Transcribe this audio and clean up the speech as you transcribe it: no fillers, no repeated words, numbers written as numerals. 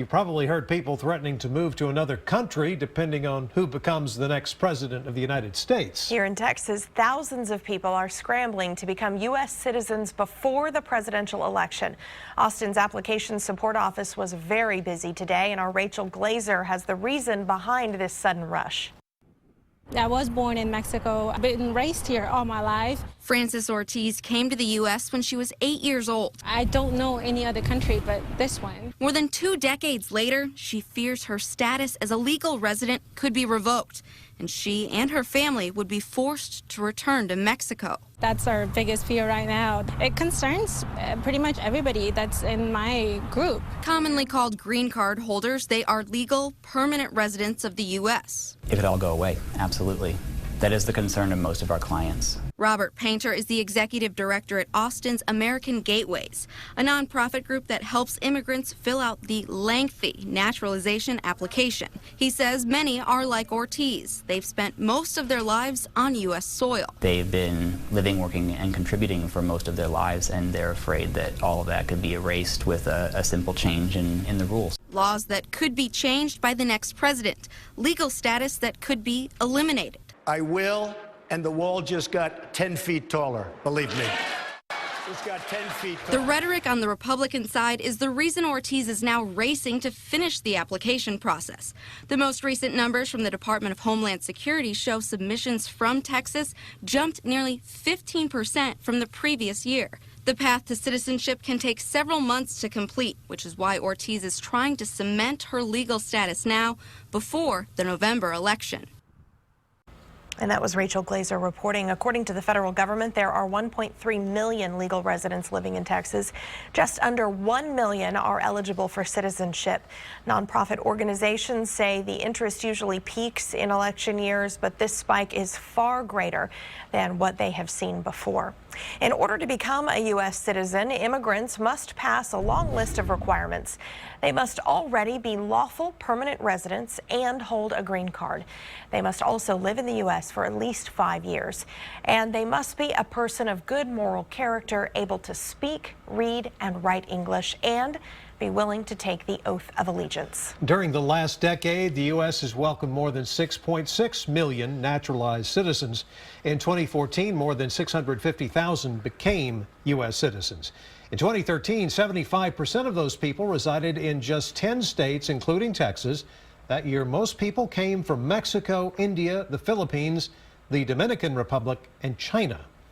You probably heard people threatening to move to another country depending on who becomes the next president of the United States. Here in Texas, thousands of people are scrambling to become U.S. citizens before the presidential election. Austin's application support office was very busy today, and our Rachel Glazer has the reason behind this sudden rush. I was born in Mexico. I've been raised here all my life. Frances Ortiz came to the U.S. when she was 8 years old. I don't know any other country but this one. More than 2 decades later, she fears her status as a legal resident could be revoked, and she and her family would be forced to return to Mexico. That's our biggest fear right now. It concerns pretty much everybody that's in my group. Commonly called green card holders, they are legal, permanent residents of the U.S. It could all go away, absolutely. That is the concern of most of our clients. Robert Painter is the executive director at Austin's American Gateways, a nonprofit group that helps immigrants fill out the lengthy naturalization application. He says many are like Ortiz. They've spent most of their lives on U.S. soil. They've been living, working, and contributing for most of their lives, and they're afraid that all of that could be erased with a simple change in the rules. Laws that could be changed by the next president, legal status that could be eliminated. I will, and the wall just got 10 feet taller, believe me. It's got 10 feet taller. The rhetoric on the Republican side is the reason Ortiz is now racing to finish the application process. The most recent numbers from the Department of Homeland Security show submissions from Texas jumped nearly 15% from the previous year. The path to citizenship can take several months to complete, which is why Ortiz is trying to cement her legal status now before the November election. And that was Rachel Glazer reporting. According to the federal government, there are 1.3 million legal residents living in Texas. Just under 1 million are eligible for citizenship. Nonprofit organizations say the interest usually peaks in election years, but this spike is far greater than what they have seen before. In order to become a U.S. citizen, immigrants must pass a long list of requirements. They must already be lawful permanent residents and hold a green card. They must also live in the U.S. for at least 5 years. And they must be a person of good moral character, able to speak, read, and write English, and be willing to take the oath of allegiance. During the last decade, the U.S. has welcomed more than 6.6 million naturalized citizens. In 2014, more than 650,000 became U.S. citizens. In 2013, 75% of those people resided in just 10 states, including Texas. That year, most people came from Mexico, India, the Philippines, the Dominican Republic, and China.